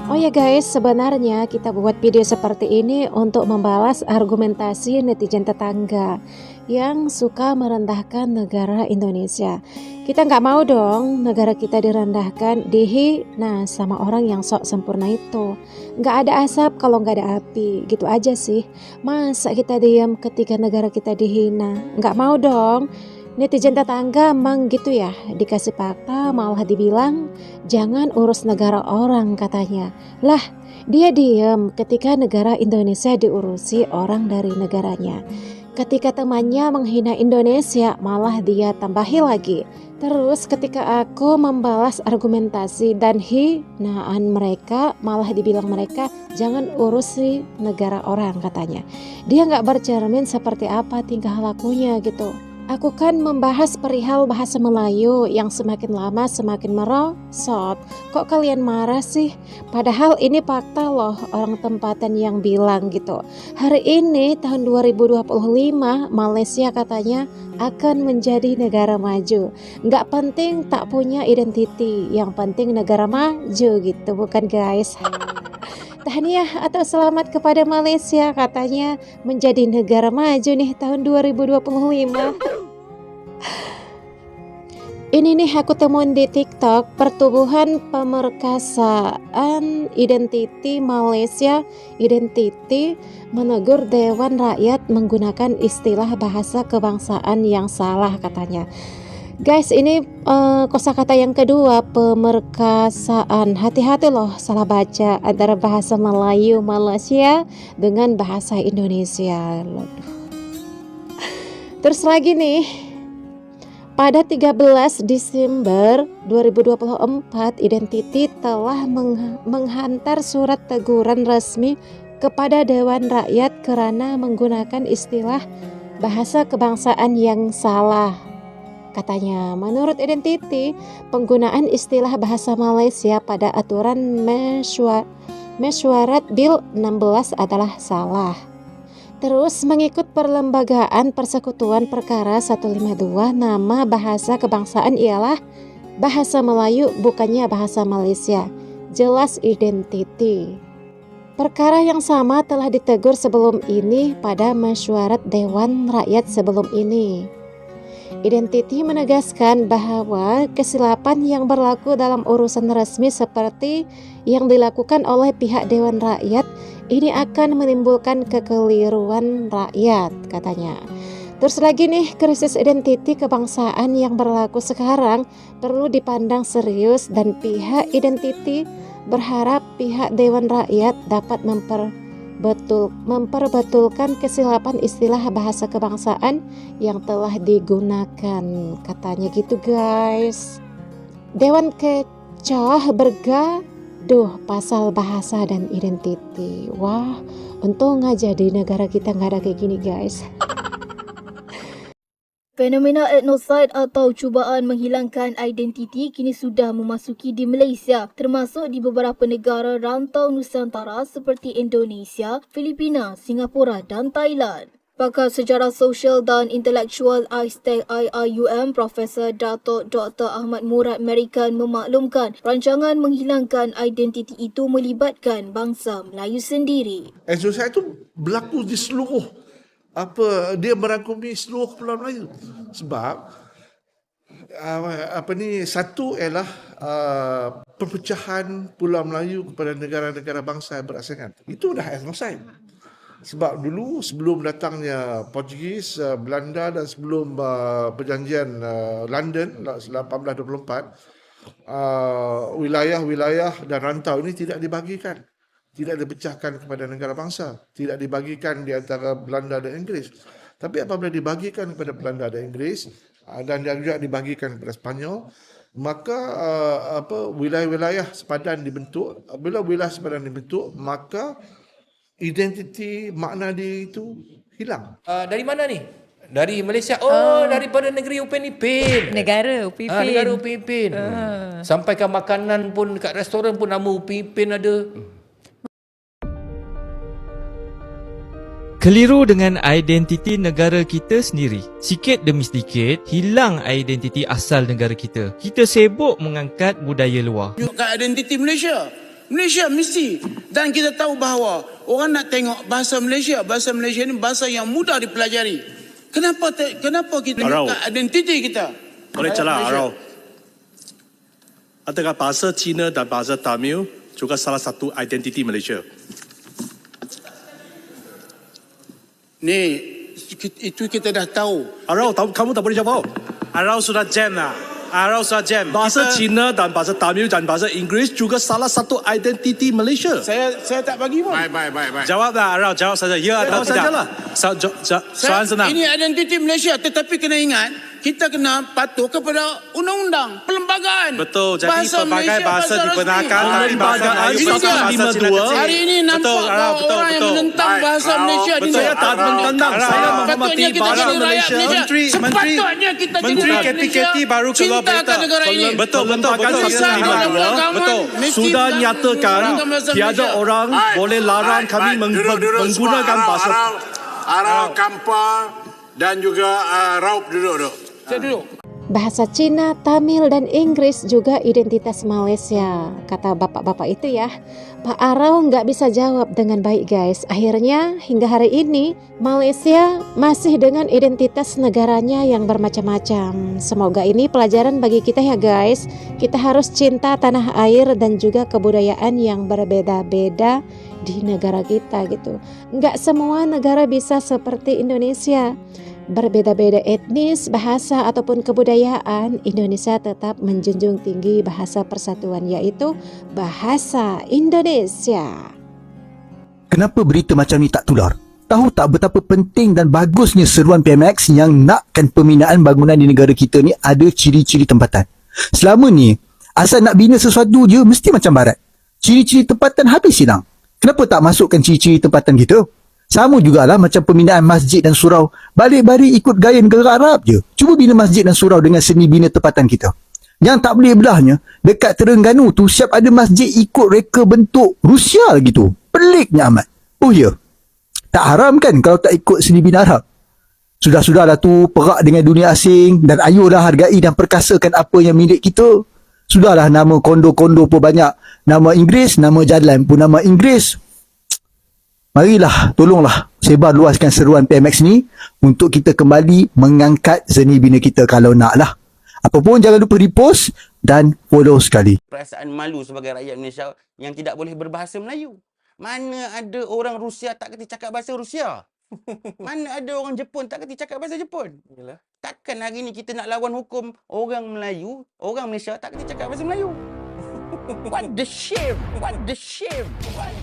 Oh ya guys, sebenarnya kita buat video seperti ini untuk membalas argumentasi netizen tetangga yang suka merendahkan negara Indonesia. Kita nggak mau dong negara kita direndahkan, dihina sama orang yang sok sempurna itu. Nggak ada asap kalau nggak ada api, gitu aja sih. Masa kita diam ketika negara kita dihina? Nggak mau dong. Netizen tetangga emang gitu ya, dikasih fakta malah dibilang jangan urus negara orang katanya. Lah, dia diam ketika negara Indonesia diurusi orang dari negaranya. Ketika temannya menghina Indonesia malah dia tambahi lagi. Terus ketika aku membalas argumentasi dan hinaan mereka malah dibilang mereka jangan urusi negara orang katanya. Dia nggak bercermin seperti apa tingkah lakunya gitu. Aku kan membahas perihal bahasa Melayu yang semakin lama semakin merosot. Kok kalian marah sih? Padahal ini fakta loh orang tempatan yang bilang gitu. Hari ini tahun 2025 Malaysia katanya akan menjadi negara maju. Nggak penting tak punya identiti, yang penting negara maju gitu, bukan guys? Tahniah atau selamat kepada Malaysia katanya menjadi negara maju nih tahun 2025. Ini nih aku temuin di TikTok, pertubuhan pemerkasaan identiti Malaysia Identity menegur Dewan Rakyat menggunakan istilah bahasa kebangsaan yang salah katanya. Guys, ini kosakata yang kedua, pemerkasaan. Hati-hati loh salah baca antara bahasa Melayu Malaysia dengan bahasa Indonesia. Terus lagi nih, pada 13 Desember 2024, Identity telah menghantar surat teguran resmi kepada Dewan Rakyat karena menggunakan istilah bahasa kebangsaan yang salah. Katanya, menurut Identity, penggunaan istilah bahasa Malaysia pada aturan Mesyuarat Bil 16 adalah salah. Terus mengikut perlembagaan Persekutuan Perkara 152, nama bahasa kebangsaan ialah bahasa Melayu bukannya bahasa Malaysia. Jelas Identity. Perkara yang sama telah ditegur sebelum ini pada mesyuarat Dewan Rakyat sebelum ini. Identity menegaskan bahwa kesilapan yang berlaku dalam urusan resmi seperti yang dilakukan oleh pihak Dewan Rakyat ini akan menimbulkan kekeliruan rakyat katanya. Terus lagi nih, krisis identiti kebangsaan yang berlaku sekarang perlu dipandang serius dan pihak Identity berharap pihak Dewan Rakyat dapat memperbetulkan kesilapan istilah bahasa kebangsaan yang telah digunakan katanya gitu guys. Dewan kecoh bergaduh pasal bahasa dan identiti. Wah, untung aja di negara kita nggak ada kayak gini guys. Fenomena etnosid atau cubaan menghilangkan identiti kini sudah memasuki di Malaysia, termasuk di beberapa negara rantau Nusantara seperti Indonesia, Filipina, Singapura dan Thailand. Pakar Sejarah Sosial dan Intelektual Aistek IIUM, Profesor Datuk Dr. Ahmad Murad Merikan memaklumkan rancangan menghilangkan identiti itu melibatkan bangsa Melayu sendiri. Etnosid itu berlaku di seluruh dia merangkumi seluruh Pulau Melayu. Sebab satu ialah perpecahan Pulau Melayu kepada negara-negara bangsa berasingkan. Itu dah etnosid. Sebab dulu sebelum datangnya Portugis, Belanda dan sebelum perjanjian London 1824, wilayah-wilayah dan rantau ini tidak dibagikan. Tidak dipecahkan kepada negara bangsa, tidak dibagikan di antara Belanda dan Inggeris. Tapi apabila dibagikan kepada Belanda dan Inggeris dan juga dibagikan kepada Sepanyol, maka wilayah-wilayah sepadan dibentuk. Bila wilayah sepadan dibentuk, maka identiti makna dia itu hilang. Dari mana ni? Dari Malaysia. Daripada negeri Upin Ipin. Negara Upin Ipin. Negara Upin Ipin. Sampaikan makanan pun dekat restoran pun nama Upin Ipin ada. Keliru dengan identiti negara kita sendiri. Sikit demi sedikit, hilang identiti asal negara kita. Kita sibuk mengangkat budaya luar. Tunjukkan identiti Malaysia. Malaysia mesti. Dan kita tahu bahawa orang nak tengok bahasa Malaysia ni bahasa yang mudah dipelajari. Kenapa kita lupa identiti kita? Boleh celah, Arau. Adakah bahasa Cina dan bahasa Tamil juga salah satu identiti Malaysia? Ni, itu kita dah tahu. Arau, kamu tak boleh jawab. Arau sudah jam lah. Arau sudah jam. Bahasa Cina dan bahasa Tamil dan bahasa Inggeris juga salah satu identiti Malaysia. Saya tak bagi pun. Baik. Jawablah Arau, jawab saja. Ya atau Jawab tidak? sajalah. Soalan senang. Ini identiti Malaysia, tetapi kena ingat, kita kena patuh kepada undang-undang perlembagaan. Betul. Jadi pelbagai bahasa rasmi. dibenarkan. Tapi bahasa Perlembagaan Melayu bahasa Cina 152. kecil. Hari ini nampak bahawa orang yang menentang bahasa Malaysia di Saya tak menentang. Saya menghormati Sepatutnya kita bahasa jadi rakyat Malaysia. Malaysia. Sepatutnya kita jadi Menteri rakyat Malaysia. KTKT baru keluar berita. Cintakan negara ini. Betul. Perlembagaan Besar dalam 152 agama, mesti sudah dalam nyatakan menggunakan bahasa tiada Malaysia. orang boleh larang kami menggunakan bahasa. Arau, Kampa dan juga Raup duduk. Saya duduk. Bahasa Cina, Tamil, dan Inggris juga identitas Malaysia. Kata bapak-bapak itu ya. Pak Arau nggak bisa jawab dengan baik guys. Akhirnya hingga hari ini Malaysia masih dengan identitas negaranya yang bermacam-macam. Semoga ini pelajaran bagi kita ya guys. Kita harus cinta tanah air dan juga kebudayaan yang berbeda-beda di negara kita gitu. Nggak semua negara bisa seperti Indonesia. Berbeda-beda etnis, bahasa ataupun kebudayaan, Indonesia tetap menjunjung tinggi bahasa persatuan, yaitu bahasa Indonesia. Kenapa berita macam ni tak tular? Tahu tak betapa penting dan bagusnya seruan PMX yang nakkan pembinaan bangunan di negara kita ni ada ciri-ciri tempatan. Selama ni, asal nak bina sesuatu je mesti macam barat. Ciri-ciri tempatan habis hilang. Kenapa tak masukkan ciri-ciri tempatan kita? Sama jugalah macam pembinaan masjid dan surau. Balik-balik ikut gaya negara Arab je. Cuba bina masjid dan surau dengan seni bina tempatan kita. Yang tak boleh belahnya, dekat Terengganu tu siap ada masjid ikut reka bentuk Rusia lagi tu. Peliknya amat. Oh ya, tak haram kan kalau tak ikut seni bina Arab? Sudah-sudahlah tu perak dengan dunia asing dan ayolah hargai dan perkasakan apa yang milik kita. Sudahlah nama kondo-kondo pun banyak. Nama Inggeris, nama jalan pun nama Inggeris. Marilah, tolonglah sebar luaskan seruan PMX ni untuk kita kembali mengangkat seni bina kita kalau nak lah. Apapun jangan lupa repost dan follow sekali. Perasaan malu sebagai rakyat Malaysia yang tidak boleh berbahasa Melayu. Mana ada orang Rusia tak kerti cakap bahasa Rusia? Mana ada orang Jepun tak kerti cakap bahasa Jepun? Takkan hari ni kita nak lawan hukum orang Melayu, orang Malaysia tak kerti cakap bahasa Melayu? What the shame? What the shame? What